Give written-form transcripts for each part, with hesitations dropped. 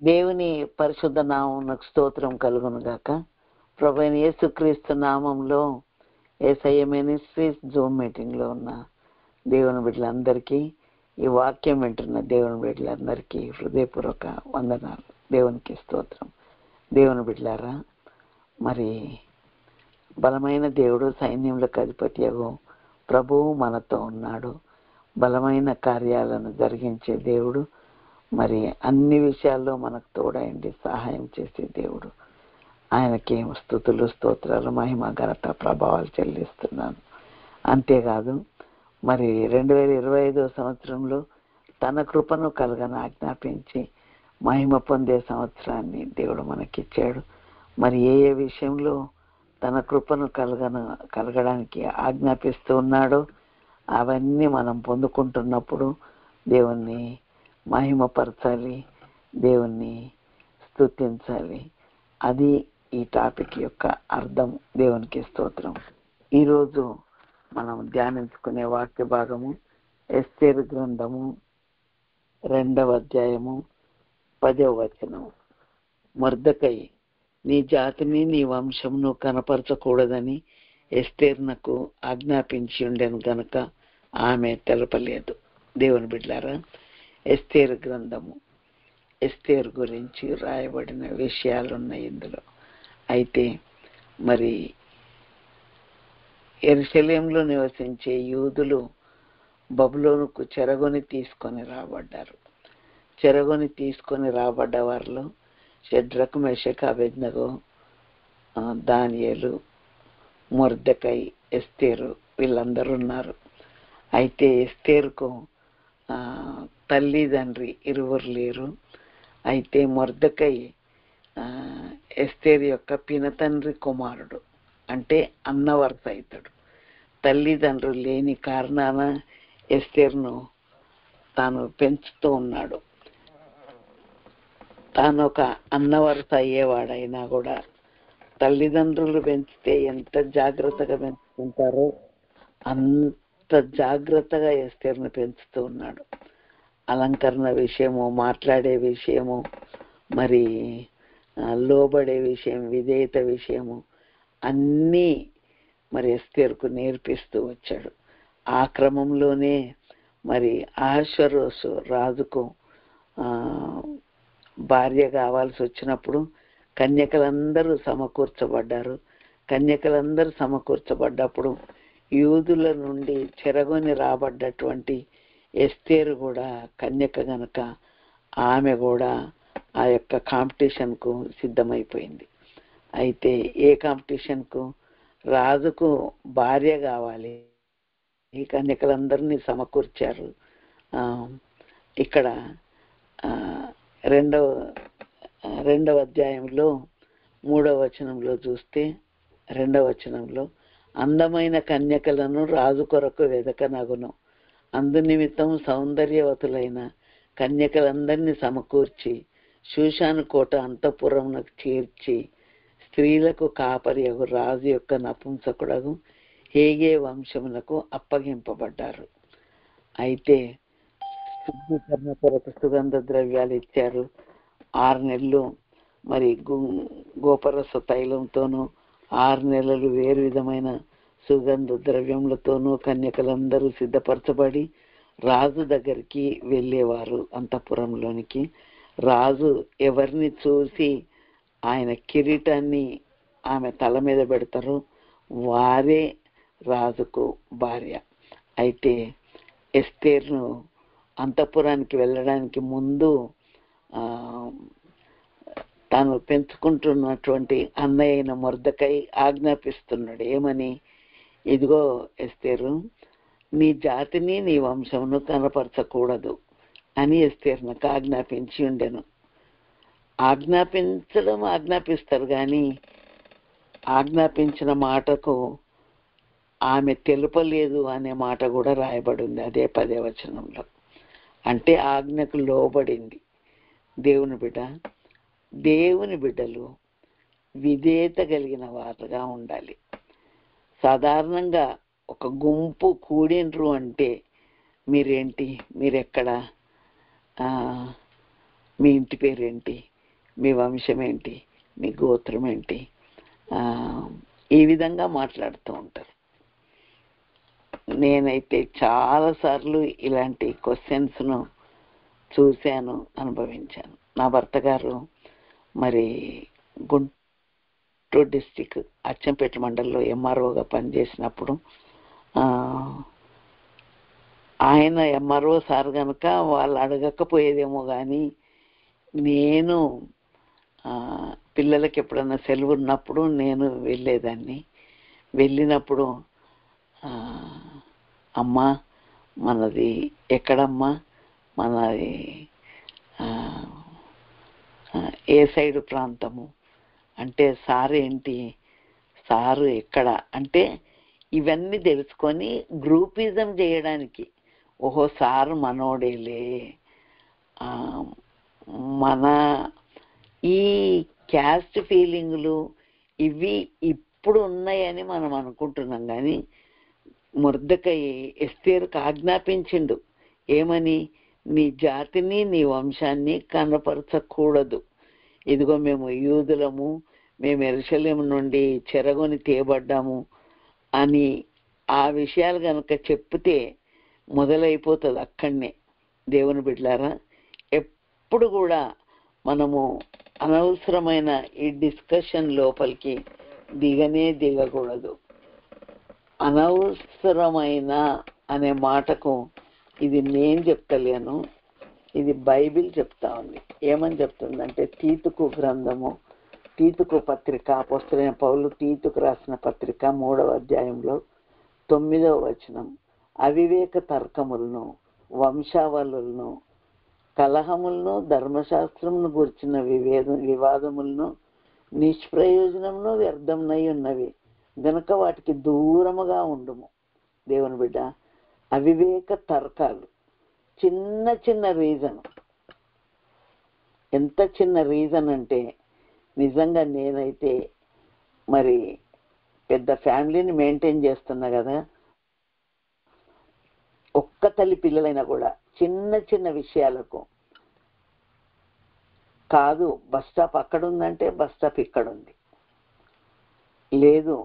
దేవుని పరిశుద్ధ నామమునకు స్తోత్రం కలుగును గాక. ప్రభువైన యేసుక్రీస్తు నామంలో యేసయ్య మినిస్ట్రీస్ జూమ్ మీటింగ్ లో ఉన్న దేవుని బిడ్డలందరికీ, ఈ వాక్యం వింటున్న దేవుని బిడ్డలందరికీ హృదయపూర్వక వందనాలు. దేవునికి స్తోత్రం. దేవుని బిడ్డలారా, మరి బలమైన దేవుడు, సైన్యములకు అధిపతియగు ప్రభువు మనతో ఉన్నాడు. బలమైన కార్యాలను జరిగించే దేవుడు, మరి అన్ని విషయాల్లో మనకు తోడైండి సహాయం చేసే దేవుడు. ఆయనకి స్తుతులు, స్తోత్రాలు, మహిమ, ఘనత, ప్రభావాలు చెల్లిస్తున్నాను. అంతేకాదు, మరి 2025 సంవత్సరంలో తన కృపను కలగని ఆజ్ఞాపించి మహిమ పొందే సంవత్సరాన్ని దేవుడు మనకిచ్చాడు. మరి ఏ ఏ విషయంలో తన కృపను కలగడానికి ఆజ్ఞాపిస్తూ ఉన్నాడో అవన్నీ మనం పొందుకుంటున్నప్పుడు దేవుణ్ణి మహిమపరచాలి, దేవుణ్ణి స్తుతించాలి. అది ఈ టాపిక్ యొక్క అర్థం. దేవునికి స్తోత్రం. ఈరోజు మనం ధ్యానించుకునే వాక్య భాగము ఎస్తేరు గ్రంథము 2వ అధ్యాయము 10వ వచనం. మొర్దెకై నీ జాతిని నీ వంశమును కనపరచకూడదని ఎస్తేరునకు ఆజ్ఞాపించి ఉండెను గనుక ఆమె తెలపలేదు. దేవుని బిడ్డలారా, ఎస్తేరు గ్రంథము, ఎస్తేరు గురించి రాయబడిన విషయాలు ఉన్నాయి ఇందులో. అయితే మరి యెరూషలేములో నివసించే యూదులు బబులోనుకు చెరగొని తీసుకొని రాబడ్డారు. చెరగొని తీసుకొని రాబడ్డ వారిలో షడ్రకు, మెషకు, అబేద్నెగో, దానియేలు, మొర్దెకై, ఎస్తేరు వీళ్ళందరూ ఉన్నారు. అయితే ఎస్తేరుకు తల్లి తండ్రి ఇరువురు లేరు. అయితే మొర్దెకై ఎస్తేరు యొక్క పినతండ్రి కుమారుడు, అంటే అన్న వరుస అవుతాడు. తల్లిదండ్రులు లేని కారణాన ఎస్తేరును తాను పెంచుతూ ఉన్నాడు. తాను ఒక అన్న వరుస అయ్యేవాడైనా కూడా తల్లిదండ్రులు పెంచితే ఎంత జాగ్రత్తగా పెంచుకుంటారో అంత జాగ్రత్తగా ఎస్తేరును పెంచుతూ ఉన్నాడు. అలంకరణ విషయము, మాట్లాడే విషయము, మరి లోబడే విషయం, విధేయత విషయము అన్నీ మరి ఎస్తేరుకు నేర్పిస్తూ వచ్చాడు. ఆ క్రమంలోనే మరి అహష్వేరోషు రాజుకు భార్య కావాల్సి వచ్చినప్పుడు కన్యకలందరూ సమకూర్చబడ్డారు. కన్యకలందరూ సమకూర్చబడ్డప్పుడు యూదుల నుండి చెరగొని రాబడ్డటువంటి ఎస్తేరు కూడా కన్యక గనక ఆమె కూడా ఆ యొక్క కాంపిటీషన్కు సిద్ధమైపోయింది. అయితే ఏ కాంపిటీషన్కు? రాజుకు భార్య కావాలి. ఈ కన్యకలందరినీ సమకూర్చారు. ఇక్కడ 2వ అధ్యాయంలో 3వ వచనంలో చూస్తే, 2వ వచనంలో అందమైన కన్యకలను రాజు కొరకు వెదకనగును, అందు నిమిత్తం సౌందర్యవతులైన కన్యకలందరినీ సమకూర్చి షూషాను కోట అంతఃపురమునకు చేర్చి స్త్రీలకు కాపరియగు రాజు యొక్క నపుంసకుడగు హేగే వంశమునకు అప్పగింపబడ్డారు. అయితే శుద్ధీకరణ కొరకు సుగంధ ద్రవ్యాలు ఇచ్చారు. 6 నెలలు మరి గోపరస తైలంతోనూ 6 నెలలు వేరు విధమైన సుగంధ ద్రవ్యములతోనూ కన్యకలందరూ సిద్ధపరచబడి రాజు దగ్గరికి వెళ్ళేవారు. అంతఃపురంలోనికి రాజు ఎవరిని చూసి ఆయన కిరీటాన్ని ఆమె తల మీద పెడతారో వారే రాజుకు భార్య. అయితే ఎస్తేరును అంతఃపురానికి వెళ్ళడానికి ముందు తాను పెంచుకుంటున్నటువంటి అన్నయ్య అయిన మొర్దెకై ఆజ్ఞాపిస్తున్నాడు. ఏమని? ఇదిగో ఎస్తేరు, నీ జాతిని నీ వంశమును కనపరచకూడదు అని ఎస్తేరునకు ఆజ్ఞాపించి ఉండెను. ఆజ్ఞాపిస్తారు కానీ ఆజ్ఞాపించిన మాటకు ఆమె తెలుపలేదు అనే మాట కూడా రాయబడి ఉంది అదే 10వ వచనంలో. అంటే ఆజ్ఞకు లోబడింది. దేవుని బిడ్డలు విధేయత కలిగిన వారుగా ఉండాలి. సాధారణంగా ఒక గుంపు కూడినరు అంటే మీరేంటి, మీరెక్కడ, మీ ఇంటి పేరేంటి, మీ వంశం ఏంటి, మీ గోత్రం ఏంటి, ఈ విధంగా మాట్లాడుతూ ఉంటారు. నేనైతే చాలాసార్లు ఇలాంటి క్వశ్చన్స్ను చూశాను, అనుభవించాను. నా భర్త గారు మరి గుంటూరు డిస్టిక్ అచ్చంపేట మండలంలో ఎంఆర్ఓగా పనిచేసినప్పుడు ఆయన ఎంఆర్ఓ సార్ కనుక వాళ్ళు అడగకపోయేదేమో కానీ నేను పిల్లలకి ఎప్పుడన్నా సెలవు ఉన్నప్పుడు నేను వెళ్ళేదాన్ని. వెళ్ళినప్పుడు అమ్మా మనది ఎక్కడమ్మా, మనది ఏ సైడ్ ప్రాంతము అంటే, సారు ఏంటి, సారు ఎక్కడ అంటే ఇవన్నీ తెలుసుకొని గ్రూపిజం చేయడానికి, ఓహో సారు మనోడేలే, మన ఈ క్యాస్ట్ ఫీలింగులు ఇవి ఇప్పుడు ఉన్నాయని మనం అనుకుంటున్నాం. కానీ మొర్దెకై ఎస్తేరుకు ఆజ్ఞాపించిండు ఏమని, నీ జాతిని నీ వంశాన్ని కనపరచకూడదు. ఇదిగో మేము యూదులము, మేము యెరూషలేము నుండి చెరగొని తేబడ్డాము అని ఆ విషయాలు కనుక చెప్తే మొదలైపోతుంది అక్కడనే. దేవుని బిడ్డలారా, ఎప్పుడు కూడా మనము అనవసరమైన ఈ డిస్కషన్ లోపలికి దిగకూడదు. అనవసరమైన అనే మాటకు ఇది నేను చెప్తలేను, ఇది బైబిల్ చెప్తా ఉంది. ఏమని చెప్తుందంటే, తీతుకు గ్రంథము, తీతుకు పత్రిక, అపోస్తలుడైన పౌలు తీతుకు రాసిన పత్రిక 3వ అధ్యాయంలో 9వ వచనం, అవివేక తర్కములను, వంశావళులను, కలహములను, ధర్మశాస్త్రమును గుర్చిన వివాదములను, నిష్ప్రయోజనమును వ్యర్థమునై ఉన్నవి గనుక వాటికి దూరముగా ఉండుము. దేవుని బిడ్డ, అవివేక తర్కాలు, చిన్న చిన్న రీజన్, ఎంత చిన్న రీజన్ అంటే నిజంగా నేనైతే మరి పెద్ద ఫ్యామిలీని మెయింటైన్ చేస్తున్నా కదా, ఒక్క తల్లి పిల్లలైనా కూడా చిన్న చిన్న విషయాలకు కాదు, బస్ స్టాప్ అక్కడ ఉందంటే బస్ స్టాప్ ఇక్కడ ఉంది, లేదు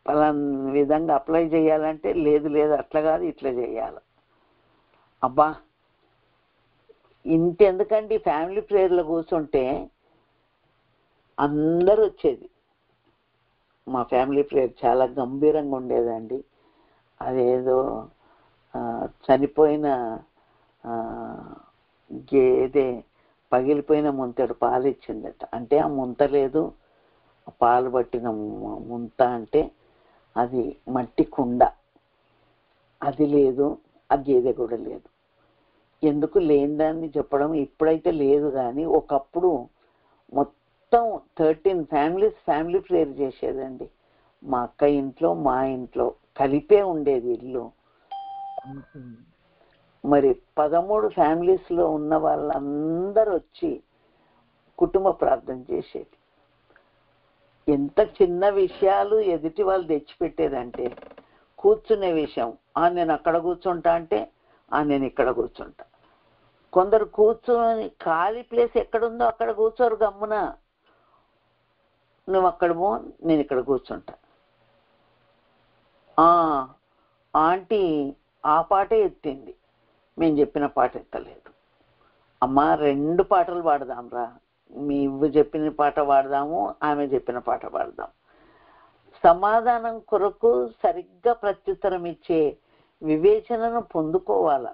పలానా విధంగా అప్లై చేయాలంటే లేదు అట్లా కాదు ఇట్లా చేయాలి. అబ్బా ఇంతెందుకండి, ఫ్యామిలీ ప్రేయర్లో కూర్చుంటే అందరూ వచ్చేది. మా ఫ్యామిలీ ప్రేయర్ చాలా గంభీరంగా ఉండేదండి. అదేదో చనిపోయిన గేదె పగిలిపోయిన ముంతడు పాలు ఇచ్చిందట. అంటే ఆ ముంత లేదు, పాలు పట్టిన ముంత అంటే అది మట్టి కుండ, అది లేదు, ఆ గేదె కూడా లేదు. ఎందుకు లేని దాన్ని చెప్పడం, ఇప్పుడైతే లేదు కానీ ఒకప్పుడు మొత్తం 13 ఫ్యామిలీస్ ఫ్యామిలీ ప్రేయర్ చేసేదండి. మా అక్క ఇంట్లో మా ఇంట్లో కలిపే ఉండేది ఇల్లు. మరి 13 ఫ్యామిలీస్లో ఉన్న వాళ్ళందరూ వచ్చి కుటుంబ ప్రార్థన చేసేది. ఎంత చిన్న విషయాలు ఎదుటి వాళ్ళు తెచ్చిపెట్టేదంటే, కూర్చునే విషయం, నేను అక్కడ కూర్చుంటా అంటే నేను ఇక్కడ కూర్చుంటా. కొందరు కూర్చొని ఖాళీ ప్లేస్ ఎక్కడుందో అక్కడ కూర్చోరు, గమ్మున నువ్వు అక్కడ పో నేను ఇక్కడ కూర్చుంటా. ఆంటీ ఆ పాటే ఎత్తింది, మేము చెప్పిన పాట ఎత్తలేదు. అమ్మా 2 పాటలు పాడదాం రా, నువ్వు చెప్పిన పాట పాడదాము, ఆమె చెప్పిన పాట పాడదాం. సమాధానం కొరకు సరిగ్గా ప్రత్యుత్తరం ఇచ్చే వివేచనను పొందుకోవాల.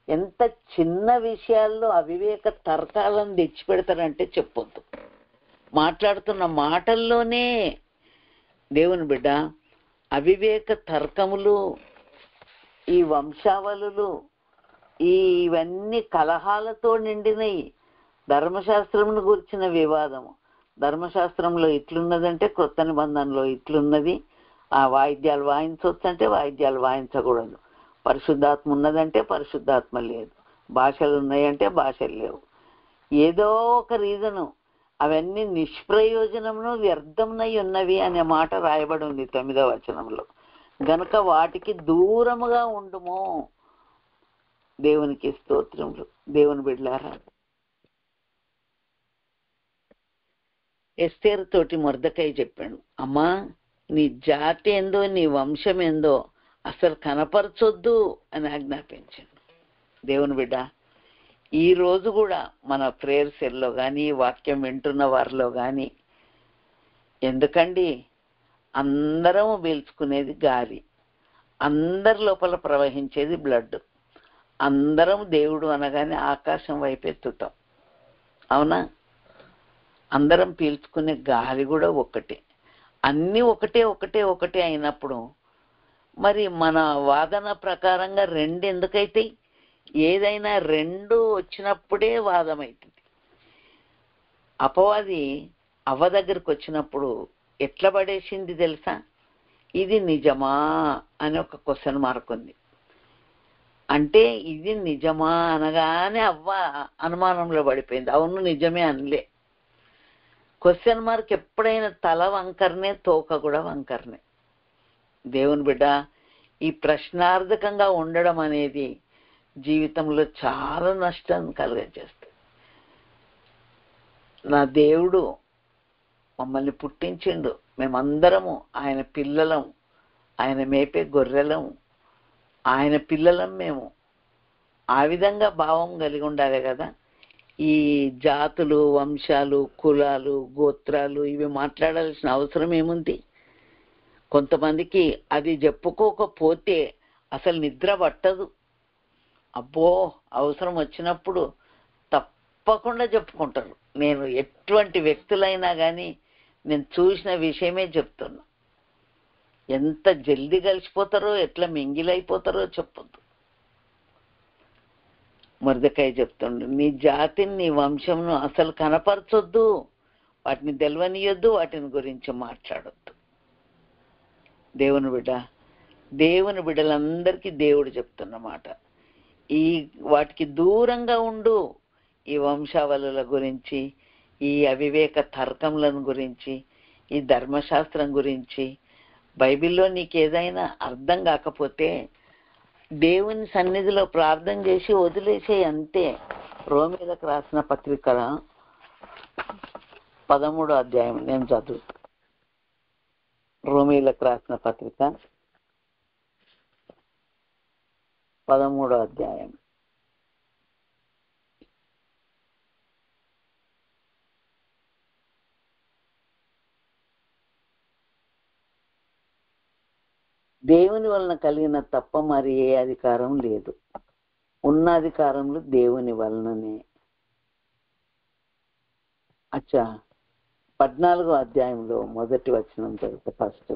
ఎంత చిన్న విషయాల్లో అవివేక తర్కాలను తెచ్చిపెడతారంటే చెప్పొద్దు. మాట్లాడుతున్న మాటల్లోనే దేవుని బిడ్డ, అవివేక తర్కములు, ఈ వంశావళులు, ఇవన్నీ కలహాలతో నిండినవి. ధర్మశాస్త్రమును గురించిన వివాదము, ధర్మశాస్త్రంలో ఇట్లున్నదంటే క్రొత్త నిబంధనలో ఇట్లున్నది, ఆ వాయిద్యాలు వాయించవచ్చంటే వాయిద్యాలు వాయించకూడదు, పరిశుద్ధాత్మ ఉన్నదంటే పరిశుద్ధాత్మ లేదు, భాషలు ఉన్నాయంటే భాషలు లేవు. ఏదో ఒక రీజను, అవన్నీ నిష్ప్రయోజనమును వ్యర్థమునై ఉన్నవి అనే మాట రాయబడి ఉంది 9వ వచనంలో. గనుక వాటికి దూరముగా ఉండుము. దేవునికి స్తోత్రములు. దేవుని బిడ్డలారా, ఎస్తేరు తోటి మొర్దెకై చెప్పాడు, అమ్మా నీ జాతి ఏందో నీ వంశం ఏందో అసలు కనపరచొద్దు అని ఆజ్ఞాపించాడు. దేవుని బిడ్డ, ఈ రోజు కూడా మన ప్రేయర్ సెల్లో కానీ వాక్యం వింటున్న వారిలో కానీ, ఎందుకండి అందరం పీల్చుకునేది గాలి, అందరి లోపల ప్రవహించేది బ్లడ్, అందరం దేవుడు అనగానే ఆకాశం వైపు ఎత్తుతాం, అవునా? అందరం పీల్చుకునే గాలి కూడా ఒక్కటే, అన్నీ ఒకటే ఒకటే ఒకటే అయినప్పుడు మరి మన వాదన ప్రకారంగా రెండు ఎందుకైతాయి? ఏదైనా రెండు వచ్చినప్పుడే వాదం అవుతుంది. అపవాది అవ్వ దగ్గరికి వచ్చినప్పుడు ఎట్లా పడేసింది తెలుసా? ఇది నిజమా అని ఒక క్వశ్చన్ మార్క్ ఉంది. అంటే ఇది నిజమా అనగానే అవ్వ అనుమానంలో పడిపోయింది, అవును నిజమే అనలే. క్వశ్చన్ మార్క్ ఎప్పుడైనా తల వంకరనే, తోక కూడా వంకరనే. దేవుని బిడ్డ, ఈ ప్రశ్నార్థకంగా ఉండడం అనేది జీవితంలో చాలా నష్టాన్ని కలుగజేస్తుంది. నా దేవుడు మమ్మల్ని పుట్టించిండు, మేమందరము ఆయన పిల్లలం, ఆయన మేపే గొర్రెలం, ఆయన పిల్లలం మేము. ఆ విధంగా భావం కలిగి ఉండాలి కదా. ఈ జాతులు, వంశాలు, కులాలు, గోత్రాలు ఇవి మాట్లాడాల్సిన అవసరం ఏముంది? కొంతమందికి అది చెప్పుకోకపోతే అసలు నిద్ర పట్టదు. అబ్బో, అవసరం వచ్చినప్పుడు తప్పకుండా చెప్పుకుంటారు. నేను ఎటువంటి వ్యక్తులైనా కానీ నేను చూసిన విషయమే చెప్తున్నా. ఎంత జల్దీ కలిసిపోతారో, ఎట్లా మింగిలైపోతారో చెప్పొద్దు. మొర్దెకై చెప్తుండు, నీ జాతిని నీ వంశంను అసలు కనపరచొద్దు, వాటిని తెలవనియొద్దు, వాటిని గురించి మాట్లాడొద్దు. దేవుని బిడ్డ, దేవుని బిడ్డలందరికీ దేవుడు చెప్తున్నమాట, ఈ వాటికి దూరంగా ఉండు. ఈ వంశావళుల గురించి, ఈ అవివేక తర్కములను గురించి, ఈ ధర్మశాస్త్రం గురించి, బైబిల్లో నీకు ఏదైనా అర్థం కాకపోతే దేవుని సన్నిధిలో ప్రార్థన చేసి వదిలేసే, అంతే. రోమీలకు రాసిన పత్రిక 13వ అధ్యాయం నేను చదువు. రోమీలకు రాసిన పత్రిక 13వ అధ్యాయం. దేవుని వలన కలిగిన తప్ప మరి ఏ అధికారం లేదు, ఉన్న అధికారములు దేవుని వలననే. అచ్చా, 14వ అధ్యాయంలో మొదటి వచనం చదివితే ఫస్ట్,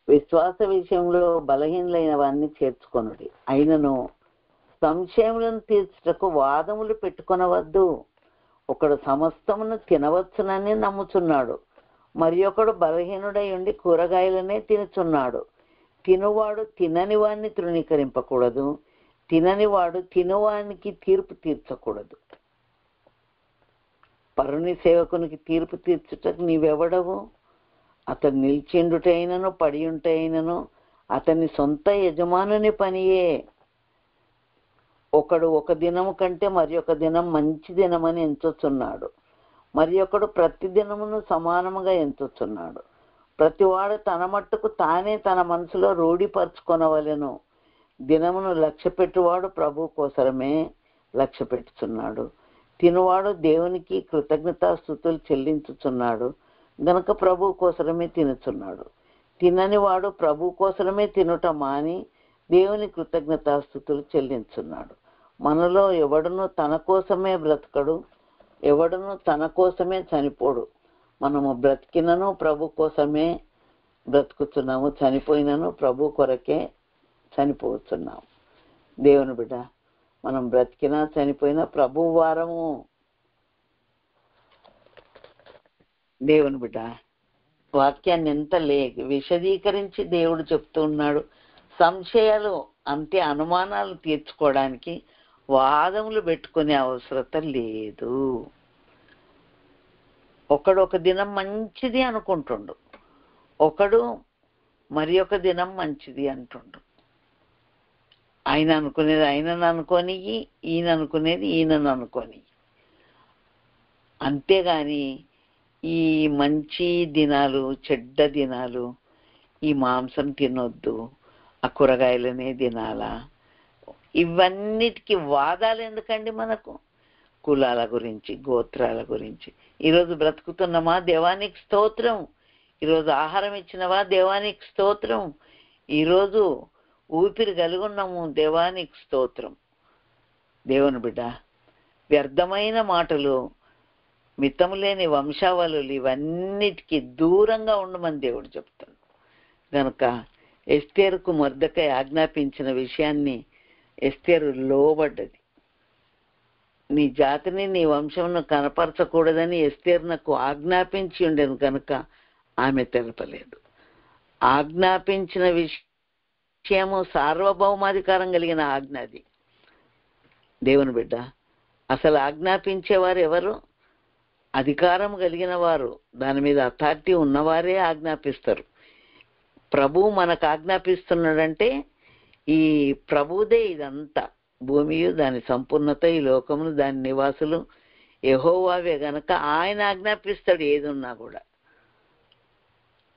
విశ్వాస విషయంలో బలహీనులైన వారిని చేర్చుకొనుడి, అయినను సంశయములను తీర్చుటకు వాదములు పెట్టుకొనవద్దు. ఒకడు సమస్తమును తినవచ్చునని నమ్ముచున్నాడు, మరి ఒకడు బలహీనుడై ఉండి కూరగాయలనే తినుచున్నాడు. తినువాడు తినని వాడిని తృణీకరింపకూడదు, తిననివాడు తినువానికి తీర్పు తీర్చకూడదు. పరుని సేవకునికి తీర్పు తీర్చుటకు నీవెవడవు? అతడు నిలిచిండుటైనను పడి ఉంటైనను అతని సొంత యజమానుని పనియే. ఒకడు ఒక దినము కంటే మరి ఒక దినం మంచి దినమని ఎంచుచున్నాడు, మరి ఒకడు ప్రతి దినమును సమానముగా ఎంచుచున్నాడు. ప్రతివాడు తన మట్టుకు తానే తన మనసులో రూఢిపరచుకొనవలెను. దినమును లక్ష్య పెట్టువాడు ప్రభు కోసరమే లక్ష్య పెట్టుచున్నాడు. తినువాడు దేవునికి కృతజ్ఞతాస్తుతులు చెల్లించుచున్నాడు గనక ప్రభు కోసరమే తినుచున్నాడు. తినని వాడు ప్రభు కోసరమే తినుట మాని దేవుని కృతజ్ఞతాస్తుతులు చెల్లించున్నాడు. మనలో ఎవడును తన కోసమే బ్రతకడు, ఎవడును తన కోసమే చనిపోడు. మనము బ్రతికినను ప్రభు కోసమే బ్రతుకుతున్నాము, చనిపోయినను ప్రభు కొరకే చనిపోతున్నాము. దేవుని బిడ్డ, మనం బ్రతికినా చనిపోయినా ప్రభు వారము. దేవుని బిడ్డ, వాక్యాన్ని ఎంత విశదీకరించి దేవుడు చెప్తూ ఉన్నాడు. సంశయాలు అంటే అనుమానాలు తీర్చుకోవడానికి వాదములు పెట్టుకునే అవసరత లేదు. ఒకడు ఒక దినం మంచిది అనుకుంటుండు, ఒకడు మరి ఒక దినం మంచిది అంటుండు. ఆయన అనుకునేది ఆయనను అనుకోని, ఈయన అనుకునేది ఈయనను అనుకోని. అంతేగాని ఈ మంచి దినాలు, చెడ్డ దినాలు, ఈ మాంసం తినొద్దు, ఆ కూరగాయలనే తినాలా, ఇవన్నిటికీ వాదాలు ఎందుకండి మనకు? కులాల గురించి, గోత్రాల గురించి. ఈరోజు బ్రతుకుతున్నామా? దేవానికి స్తోత్రం. ఈరోజు ఆహారం ఇచ్చినవా? దేవానికి స్తోత్రం. ఈరోజు ఊపిరి కలిగి ఉన్నాము, దేవానికి స్తోత్రం. దేవుని బిడ్డ, వ్యర్థమైన మాటలు, మితము లేని వంశావళులు, ఇవన్నిటికీ దూరంగా ఉండమని దేవుడు చెప్తాడు. కనుక ఎస్తేరుకు మొర్దెకై ఆజ్ఞాపించిన విషయాన్ని ఎస్తేరు లోబడ్డది. నీ జాతిని, నీ వంశంను కనపరచకూడదని ఎస్తేరునకు ఆజ్ఞాపించి ఉండేది కనుక ఆమె తెలపలేదు. ఆజ్ఞాపించిన విషయము సార్వభౌమాధికారం కలిగిన ఆజ్ఞ అది. దేవుని బిడ్డ, అసలు ఆజ్ఞాపించేవారు ఎవరు? అధికారం కలిగిన వారు, దాని మీద అథారిటీ ఉన్నవారే ఆజ్ఞాపిస్తారు. ప్రభువు మనకు ఆజ్ఞాపిస్తున్నాడంటే ఈ ప్రభువుదే ఇదంతా. భూమియు దాని సంపూర్ణత, ఈ లోకమును దాని నివాసులు యెహోవావే గనక ఆయన ఆజ్ఞాపిస్తాడు ఏది ఉన్నా కూడా.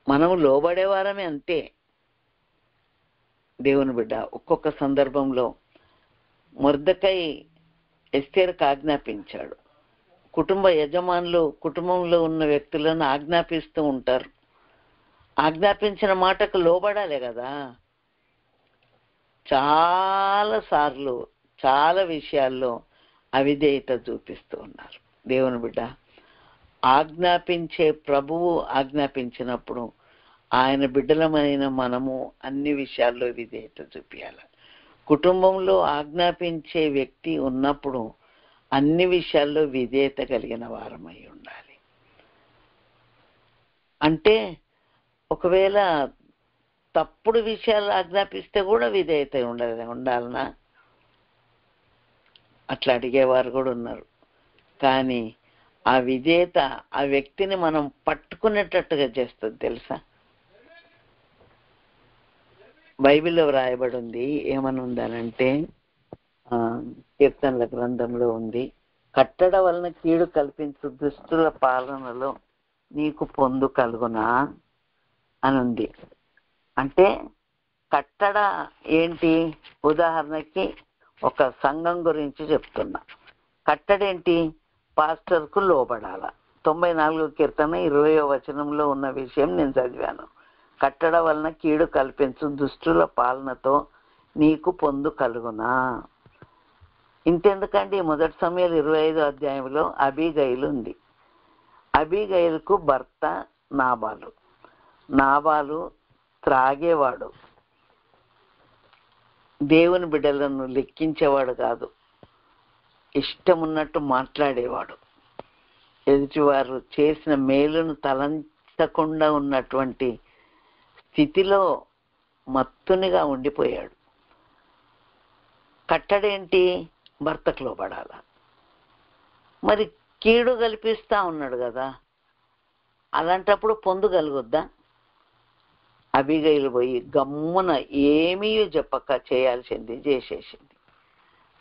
మనము లోబడేవారమే అంతే. దేవుని బిడ్డ, ఒక్కొక్క సందర్భంలో మొర్దెకై ఎస్తేరుకు ఆజ్ఞాపించాడు. కుటుంబ యజమానులు కుటుంబంలో ఉన్న వ్యక్తులను ఆజ్ఞాపిస్తూ ఉంటారు. ఆజ్ఞాపించిన మాటకు లోబడాలి కదా. చాలా సార్లు, చాలా విషయాల్లో అవిధేయత చూపిస్తూ ఉన్నారు. దేవుని బిడ్డ, ఆజ్ఞాపించే ప్రభువు ఆజ్ఞాపించినప్పుడు ఆయన బిడ్డలమైన మనము అన్ని విషయాల్లో విధేయత చూపించాలి. కుటుంబంలో ఆజ్ఞాపించే వ్యక్తి ఉన్నప్పుడు అన్ని విషయాల్లో విధేయత కలిగిన వారమై ఉండాలి. అంటే ఒకవేళ తప్పుడు విషయాలు ఆజ్ఞాపిస్తే కూడా విధేయత ఉండాలనా? అట్లా అడిగేవారు కూడా ఉన్నారు. కానీ ఆ విధేయత ఆ వ్యక్తిని మనం పట్టుకునేటట్టుగా చేస్తుంది తెలుసా? బైబిల్లో వ్రాయబడి ఉంది. ఏమని ఉందనంటే, కీర్తనల గ్రంథంలో ఉంది, కట్టడ వలన కీడు కల్పించు దుష్టుల పాలనలో నీకు పొందు కలుగునా అని ఉంది. అంటే కట్టడ ఏంటి? ఉదాహరణకి ఒక సంఘం గురించి చెప్తున్నా. కట్టడేంటి? పాస్టర్కు లోబడాల. 94 కీర్తన 20వ వచనంలో ఉన్న విషయం నేను చదివాను. కట్టడ వలన కీడు కల్పించు దుష్టుల పాలనతో నీకు పొందు కలుగునా. ఇంతెందుకండి, 1 సమూయేలు 25వ అధ్యాయంలో అబీగయిలు ఉంది. అబీగయిలుకు భర్త నాబాలు. నాబాలు త్రాగేవాడు, దేవుని బిడ్డలను లెక్కించేవాడు కాదు, ఇష్టమున్నట్టు మాట్లాడేవాడు. ఎదుటివారు చేసిన మేలును తలంచకుండా ఉన్నటువంటి స్థితిలో మత్తునిగా ఉండిపోయాడు. కట్టడేంటి? భర్తకు లోబడాల. మరి కీడు కల్పిస్తా ఉన్నాడు కదా, అలాంటప్పుడు పొందుగలుగుద్దా? అబీగయిలు పోయి గమ్మున ఏమీ చెప్పక చేయాల్సింది చేసేసింది.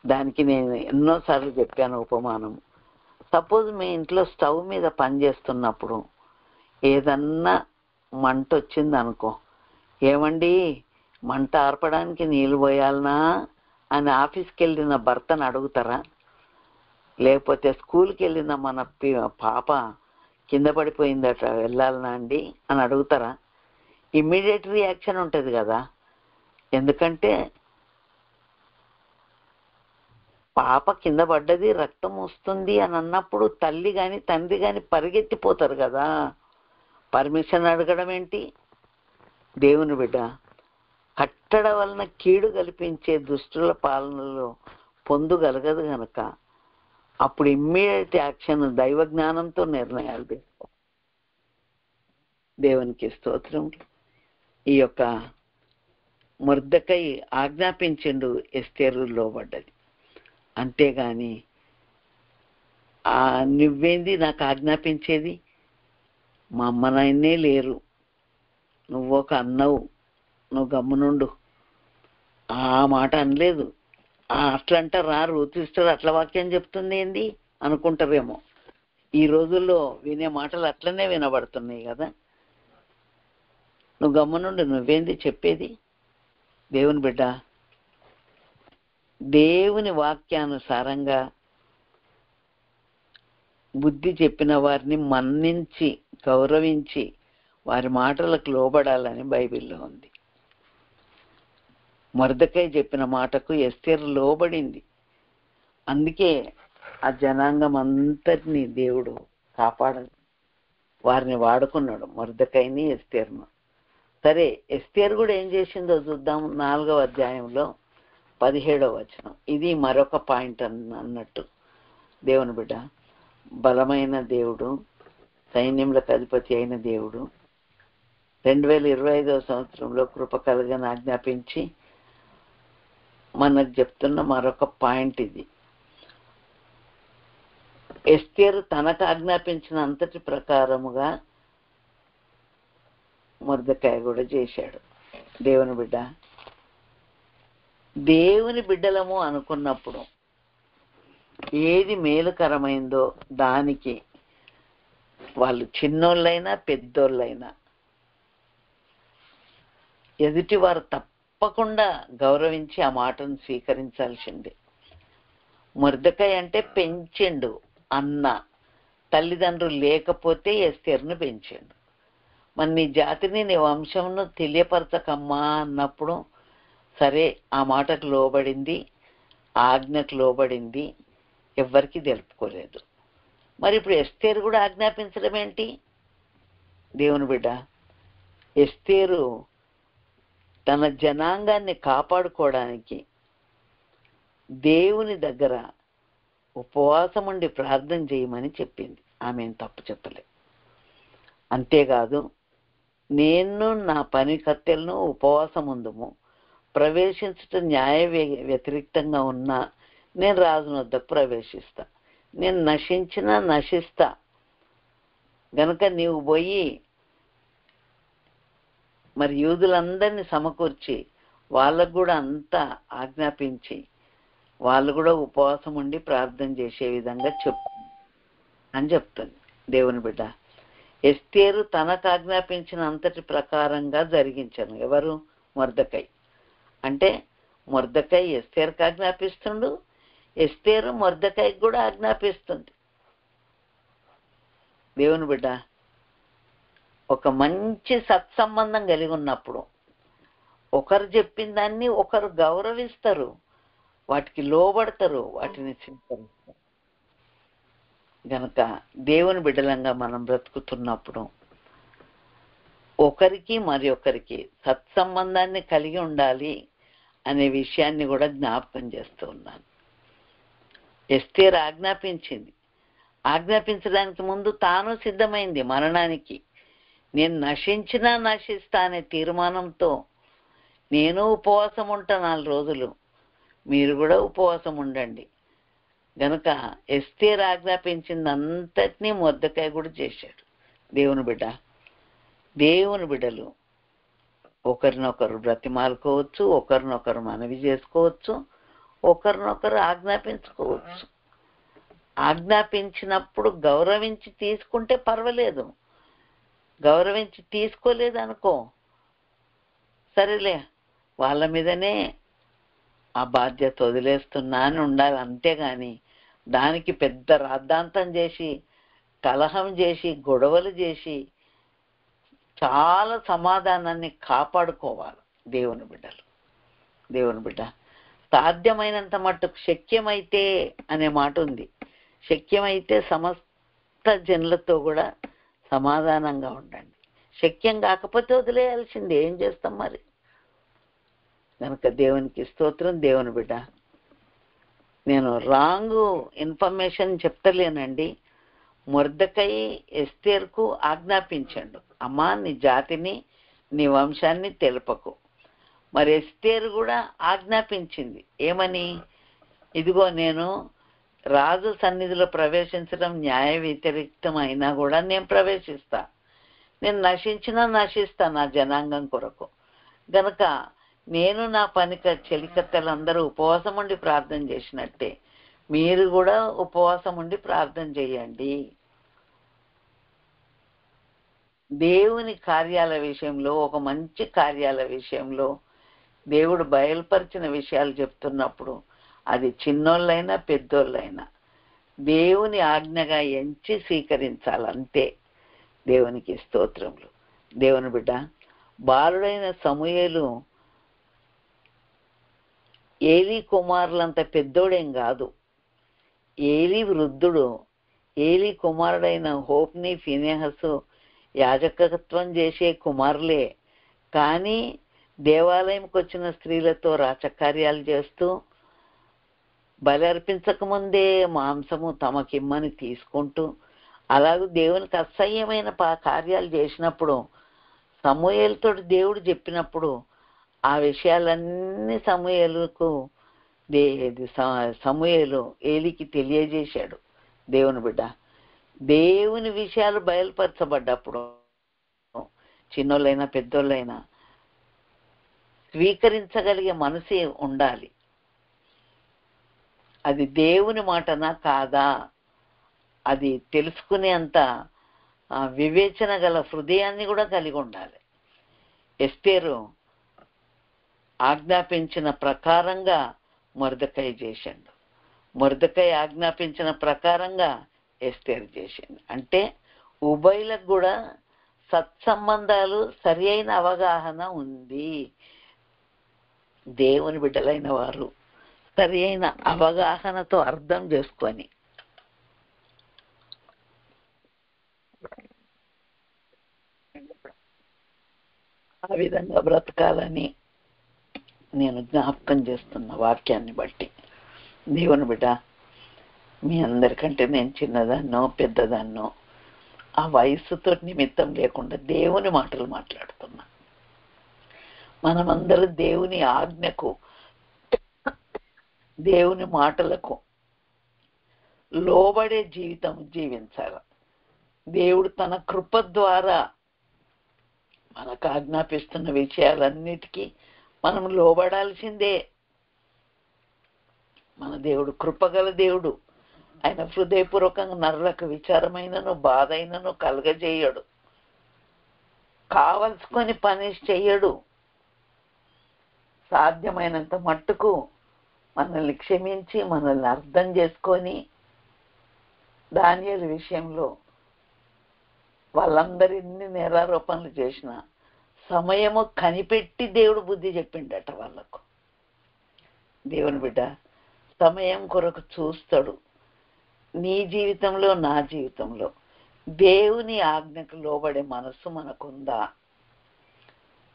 దానికి నేను ఎన్నోసార్లు చెప్పాను ఉపమానం. సపోజ్ మీ ఇంట్లో స్టవ్ మీద పని చేస్తున్నప్పుడు ఏదన్నా మంట వచ్చింది అనుకో, ఏమండి మంట ఆర్పడానికి నీళ్ళు పోయాలనా అని ఆఫీస్కి వెళ్ళిన భర్తను అడుగుతారా? లేకపోతే స్కూల్కి వెళ్ళిన మన పాప కింద పడిపోయిందట వెళ్ళాలనా అండి అని అడుగుతారా? ఇమ్మీడియట్ రియాక్షన్ ఉంటుంది కదా. ఎందుకంటే పాప కింద పడ్డది, రక్తం వస్తుంది అని అన్నప్పుడు తల్లి కానీ తండ్రి కానీ పరిగెత్తిపోతారు కదా. పర్మిషన్ అడగడం ఏంటి? దేవుని బిడ్డ, కట్టడ వలన కీడు కల్పించే దుష్టుల పాలనలో పొందుగలగదు గనక అప్పుడు ఇమ్మీడియట్ యాక్షన్ దైవ జ్ఞానంతో నిర్ణయాలు తీసుకో. దేవునికి స్తోత్రం. ఈ యొక్క మొర్దెకై ఆజ్ఞాపించిండు, ఎస్తేరు లోబడ్డది. అంతేగాని నువ్వేంది నాకు ఆజ్ఞాపించేది, మా అమ్మ నాయనే లేరు, నువ్వు ఒక అన్నవు, నువ్వు గమ్మునుండు, ఆ మాట అనలేదు. అట్లా అంటారా? రూతు సిస్టర్ అట్లా వాక్యం చెప్తుంది ఏంది అనుకుంటారేమో. ఈ రోజుల్లో వినే మాటలు అట్లనే వినబడుతున్నాయి కదా. నువ్వు గమ్మునుండి నువ్వేంది చెప్పేది? దేవుని బిడ్డ, దేవుని వాక్యానుసారంగా బుద్ధి చెప్పిన వారిని మన్నించి గౌరవించి వారి మాటలకు లోబడాలని బైబిల్లో ఉంది. మొర్దెకై చెప్పిన మాటకు ఎస్తేరు లోబడింది. అందుకే ఆ జనాంగం అంతటినీ దేవుడు కాపాడదు, వారిని వాడుకున్నాడు, మొర్దెకైని ఎస్తేరును. సరే, ఎస్తేరు కూడా ఏం చేసిందో చూద్దాం. 4వ అధ్యాయంలో 17వ వచనం. ఇది మరొక పాయింట్ అన్నట్టు. దేవుని బిడ్డ, బలమైన దేవుడు, సైన్యములకు అధిపతి అయిన దేవుడు 2025వ సంవత్సరంలో కృప కలగని ఆజ్ఞాపించి మనకు చెప్తున్న మరొక పాయింట్ ఇది. ఎస్తేరు తనకు ఆజ్ఞాపించిన అంతటి ప్రకారముగా మొర్దెకై కూడా చేశాడు. దేవుని బిడ్డ, దేవుని బిడ్డలము అనుకున్నప్పుడు ఏది మేలుకరమైందో దానికి వాళ్ళు చిన్నోళ్ళైనా పెద్దోళ్ళైనా ఎదుటి వారు తప్పకుండా గౌరవించి ఆ మాటను స్వీకరించాల్సిందే. మొర్దెకై అంటే పెంచిండు అన్న, తల్లిదండ్రులు లేకపోతే ఎస్తేరును పెంచిండు. మరి నీ జాతిని నీ వంశంను తెలియపరచకమ్మా అన్నప్పుడు సరే ఆ మాటకు లోబడింది, ఆజ్ఞకు లోబడింది, ఎవ్వరికి తెలుపుకోలేదు. మరి ఇప్పుడు ఎస్తేరు కూడా ఆజ్ఞాపించడం ఏంటి? దేవుని బిడ్డ, ఎస్తేరు తన జనాంగాన్ని కాపాడుకోవడానికి దేవుని దగ్గర ఉపవాసం ఉండి ప్రార్థన చేయమని చెప్పింది. ఆమె తప్పు చెప్పలే. అంతేకాదు, నేను నా పని కత్తెలను ఉపవాసం ఉందుము, ప్రవేశించటం న్యాయ వ్యతిరేక్తంగా ఉన్నా నేను రాజుని వద్దకు ప్రవేశిస్తా, నేను నశించినా నశిస్తా గనుక నీవు పోయి మరి యూదులందరినీ సమకూర్చి వాళ్ళకు కూడా అంతా ఆజ్ఞాపించి వాళ్ళు కూడా ఉపవాసం ఉండి ప్రార్థన చేసే విధంగా చెప్పు అని చెప్తుంది. దేవుని బిడ్డ, ఎస్తేరు తనకు ఆజ్ఞాపించిన అంతటి ప్రకారంగా జరిగించను. ఎవరు? మొర్దెకై. అంటే మొర్దెకై ఎస్తేరుకు ఆజ్ఞాపిస్తుండు, ఎస్తేరు మొర్దెకైకి కూడా ఆజ్ఞాపిస్తుంది. దేవుని బిడ్డ, ఒక మంచి సత్సంబంధం కలిగి ఉన్నప్పుడు ఒకరు చెప్పిన దాన్ని ఒకరు గౌరవిస్తారు, వాటికి లోబడతారు, వాటిని స్వీకరిస్తారు. గనక దేవుని బిడ్డలంగా మనం బ్రతుకుతున్నప్పుడు ఒకరికి మరి ఒకరికి సత్సంబంధాన్ని కలిగి ఉండాలి అనే విషయాన్ని కూడా జ్ఞాపకం చేస్తూ ఉన్నాను. ఎస్తేరు ఆజ్ఞాపించింది. ఆజ్ఞాపించడానికి ముందు తాను సిద్ధమైంది మరణానికి. నేను నశించినా నశిస్తా అనే తీర్మానంతో నేను ఉపవాసం ఉంటా 4 రోజులు, మీరు కూడా ఉపవాసం ఉండండి. గనక ఎస్తేరు ఆజ్ఞాపించింది అంతటినీ మొర్దెకై కూడా చేశాడు. దేవుని బిడ్డ, దేవుని బిడ్డలు ఒకరినొకరు బ్రతిమాలుకోవచ్చు, ఒకరినొకరు మనవి చేసుకోవచ్చు, ఒకరినొకరు ఆజ్ఞాపించుకోవచ్చు. ఆజ్ఞాపించినప్పుడు గౌరవించి తీసుకుంటే పర్వాలేదు, గౌరవించి తీసుకోలేదు అనుకో సరేలే వాళ్ళ మీదనే ఆ బాధ్యత వదిలేస్తున్నా అని ఉండాలి. అంతేగాని దానికి పెద్ద రాద్ధాంతం చేసి కలహం చేసి గొడవలు చేసి చాలా సమాధానాన్ని కాపాడుకోవాలి దేవుని బిడ్డలు. దేవుని బిడ్డ, సాధ్యమైనంత మట్టుకు శక్యమైతే అనే మాట ఉంది. శక్యమైతే సమస్త జనులతో కూడా సమాధానంగా ఉండండి. శక్యం కాకపోతే వదిలేయాల్సిందే, ఏం చేస్తాం మరి. కనుక దేవునికి స్తోత్రం. దేవుని బిడ్డ, నేను రాంగ్ ఇన్ఫర్మేషన్ చెప్తలేనండి. మొర్దెకై ఎస్తేరుకు ఆజ్ఞాపించండు, అమ్మా నీ జాతిని నీ వంశాన్ని తెలుపకు. మరి ఎస్తేరు కూడా ఆజ్ఞాపించింది ఏమని? ఇదిగో నేను రాజు సన్నిధిలో ప్రవేశించడం న్యాయ వ్యతిరేక్తం అయినా కూడా నేను ప్రవేశిస్తా, నేను నశించినా నశిస్తా నా జనాంగం కొరకు. గనక నేను నా చెలికత్తెలందరూ ఉపవాసం ఉండి ప్రార్థన చేసినట్టే మీరు కూడా ఉపవాసం ఉండి ప్రార్థన చేయండి దేవుని కార్యాల విషయంలో, ఒక మంచి కార్యాల విషయంలో దేవుడు బయలుపరిచిన విషయాలు చెప్తున్నప్పుడు అది చిన్నోళ్ళైనా పెద్దోళ్ళైనా దేవుని ఆజ్ఞగా ఎంచి స్వీకరించాలంతే. దేవునికి స్తోత్రములు. దేవుని బిడ్డ, బాలుడైన సమూయేలు ఏలీ కుమారులంత పెద్దోడేం కాదు. ఏలీ వృద్ధుడు. ఏలీ కుమారుడైన హోప్ని, ఫినెహసు యాజకత్వం చేసే కుమారులే. కానీ దేవాలయంకి వచ్చిన స్త్రీలతో రాచకార్యాలు చేస్తూ బలి అర్పించకముందే మాంసము తమకిమ్మని తీసుకుంటూ అలాగే దేవునికి అసహ్యమైన కార్యాలు చేసినప్పుడు సమూయేలుతో దేవుడు చెప్పినప్పుడు ఆ విషయాలన్నీ సమూయేలు ఏలీకి తెలియజేశాడు. దేవుని బిడ్డ, దేవుని విషయాలు బయలుపరచబడ్డప్పుడు చిన్నోళ్ళైనా పెద్దోళ్ళైనా స్వీకరించగలిగే మనసు ఉండాలి. అది దేవుని మాటనా కాదా అది తెలుసుకునేంత వివేచన గల హృదయాన్ని కూడా కలిగి ఉండాలి. ఎస్తేరు ఆజ్ఞాపించిన ప్రకారంగా మొర్దెకై చేసిండు. మొర్దెకై ఆజ్ఞాపించిన ప్రకారంగా ఎస్తేరు చేసిండు. అంటే ఉభయులకు కూడా సత్సంబంధాలు సరి అయిన అవగాహన ఉంది. దేవుని బిడ్డలైన వారు సరి అయిన అవగాహనతో అర్థం చేసుకొని ఆ విధంగా బ్రతకాలని నేను జ్ఞాపకం చేస్తున్న వాక్యాన్ని బట్టి. దేవుని బిడ్డ, మీ అందరికంటే నేను చిన్నదాన్నో పెద్దదాన్నో ఆ వయసుతో నిమిత్తం లేకుండా దేవుని మాటలు మాట్లాడుతున్నా. మనమందరూ దేవుని ఆజ్ఞకు, దేవుని మాటలకు లోబడే జీవితం జీవించాలి. దేవుడు తన కృప ద్వారా మనకు ఆజ్ఞాపిస్తున్న విషయాలన్నిటికీ మనం లోబడాల్సిందే. మన దేవుడు కృపగల దేవుడు. ఆయన హృదయపూర్వకంగా నరులకు విచారమైనను బాధ అయినను కలగజేయడు. కావలసుకొని పని చెయ్యడు. సాధ్యమైనంత మట్టుకు మనల్ని క్షమించి మనల్ని అర్థం చేసుకొని దానియేలు విషయంలో వాళ్ళందరినీ నేరారోపణలు చేసిన సమయము కనిపెట్టి దేవుడు బుద్ధి చెప్పిండట వాళ్ళకు. దేవుని బిడ్డ, సమయం కొరకు చూస్తాడు. నీ జీవితంలో, నా జీవితంలో దేవుని ఆజ్ఞకు లోబడే మనస్సు మనకుందా?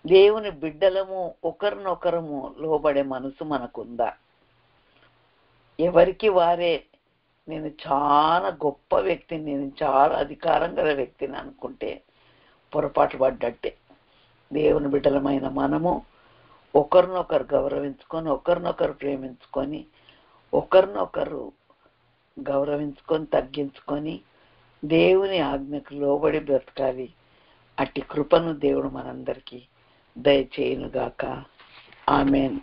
దేవుని బిడ్డలము ఒకరినొకరము లోబడే మనసు మనకుందా? ఎవరికి వారే నేను చాలా గొప్ప వ్యక్తిని, నేను చాలా అధికారం గల వ్యక్తిని అనుకుంటే పొరపాటు పడ్డట్టే. దేవుని బిడ్డలమైన మనము ఒకరినొకరు గౌరవించుకొని, ఒకరినొకరు ప్రేమించుకొని, ఒకరినొకరు గౌరవించుకొని తగ్గించుకొని దేవుని ఆజ్ఞకు లోబడి బ్రతకాలి. అట్టి కృపను దేవుడు మనందరికీ దయచేయునుగాక. ఆమేన్.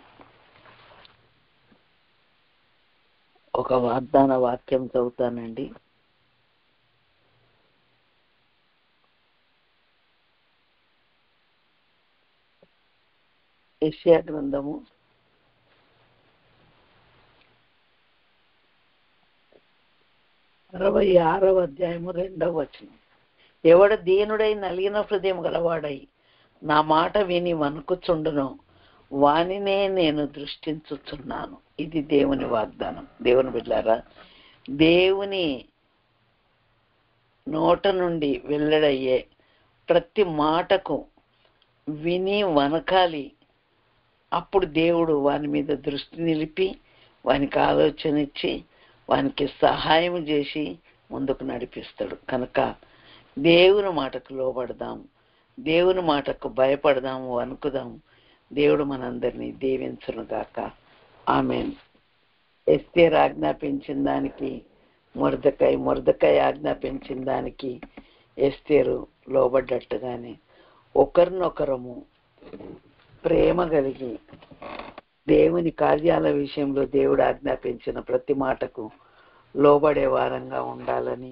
ఒక వాగ్దాన వాక్యం చదువుతానండి. యెషయా గ్రంథము 66వ అధ్యాయము 2వ వచనం. ఎవడు దీనుడై నలిగిన హృదయం గలవాడై నా మాట విని వణుకుచుండునో వానినే నేను దృష్టించుచున్నాను. ఇది దేవుని వాగ్దానం. దేవుని బిడ్డలారా, దేవుని నోట నుండి వెల్లడయ్యే ప్రతి మాటకు విని వనకాలి. అప్పుడు దేవుడు వాని మీద దృష్టి నిలిపి వానికి ఆలోచన ఇచ్చి వానికి సహాయం చేసి ముందుకు నడిపిస్తాడు. కనుక దేవుని మాటకు లోబడదాం, దేవుని మాటకు భయపడదాము, వణుకుదాం. దేవుడు మనందరినీ దీవించునుగాక. ఆమేన్. ఎస్తేరు ఆజ్ఞాపించిన దానికి మొర్దెకై ఆజ్ఞాపించిన దానికి ఎస్తేరు లోబడ్డట్టుగానే ఒకరినొకరము ప్రేమ కలిగి దేవుని కార్యాల విషయంలో దేవుడు ఆజ్ఞాపించిన ప్రతి మాటకు లోబడే వారంగా ఉండాలని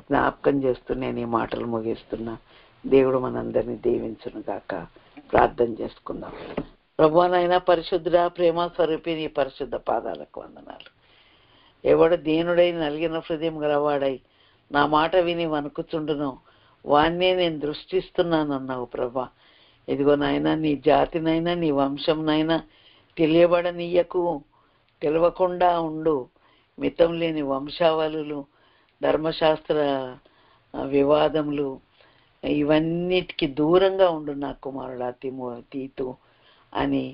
జ్ఞాపకం చేస్తూ నేను ఈ మాటలు ముగిస్తున్నా. దేవుడు మనందరినీ దీవించును గాక. ప్రార్థన చేసుకుందాం. ప్రభువనైనా పరిశుద్ధుడా, ప్రేమ స్వరూపి, నీ పరిశుద్ధ పాదాలకు వందనాలు. ఎవడు దీనుడై నలిగిన హృదయం గలవాడై నా మాట విని వణుకుచుండునో వాన్నే నేను దృష్టిస్తున్నానన్నావు ప్రభా. ఇదిగో నాయన, నీ జాతినైనా నీ వంశంనైనా తెలియబడనీయకు, తెలియకుండా ఉండు. మితం లేని వంశావళులు, ధర్మశాస్త్ర వివాదములు, ఇవన్నిటికీ దూరంగా ఉండు నా కుమారుడా తీతు అని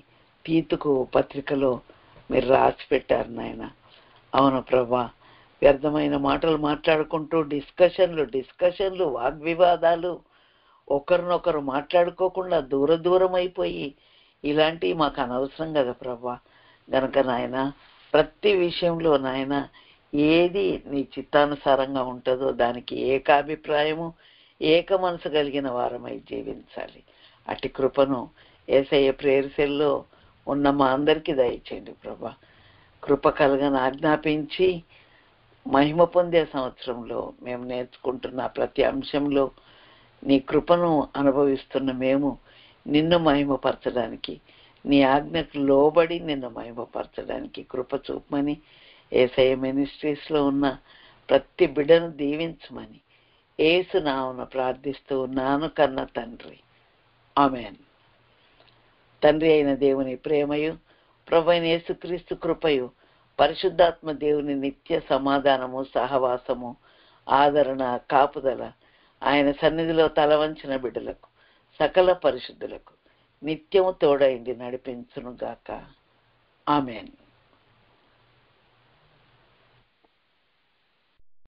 తీతుకు పత్రికలో మీరు రాసి పెట్టారు నాయన. అవును ప్రభా, వ్యర్థమైన మాటలు మాట్లాడుకుంటూ డిస్కషన్లు వాగ్వివాదాలు, ఒకరినొకరు మాట్లాడుకోకుండా దూరం అయిపోయి ఇలాంటివి మాకు అనవసరం కదా ప్రభా. గనక నాయన ప్రతి విషయంలో నాయన ఏది నీ చిత్తానుసారంగా ఉంటుందో దానికి ఏకాభిప్రాయము, ఏక మనసు కలిగిన వారమై జీవించాలి. అట్టి కృపను యేసయ్య ప్రేయర్ సెల్లో ఉన్న మా అందరికీ దయచేయండి ప్రభా. కృప కలగని ఆజ్ఞాపించి మహిమ పొందే సంవత్సరంలో మేము నేర్చుకుంటున్న ప్రతి అంశంలో నీ కృపను అనుభవిస్తున్న మేము నిన్ను మహిమపరచడానికి, నీ ఆజ్ఞకు లోబడి నిన్ను మహిమపరచడానికి కృప చూపమని యేసయ్య మినిస్ట్రీస్లో ఉన్న ప్రతి బిడ్డను దీవించమని యేసు నామమున ప్రార్థిస్తూ ఉన్నాను కన్న తండ్రి, ఆమేన్. తండ్రి అయిన దేవుని ప్రేమయు, ప్రభువైన యేసుక్రీస్తు కృపయు, పరిశుద్ధాత్మ దేవుని నిత్య సమాధానము, సహవాసము, ఆదరణ, కాపుదల ఆయన సన్నిధిలో తలవంచిన బిడ్డలకు, సకల పరిశుద్ధులకు నిత్యము తోడైంది నడిపించును గాక. ఆమేన్.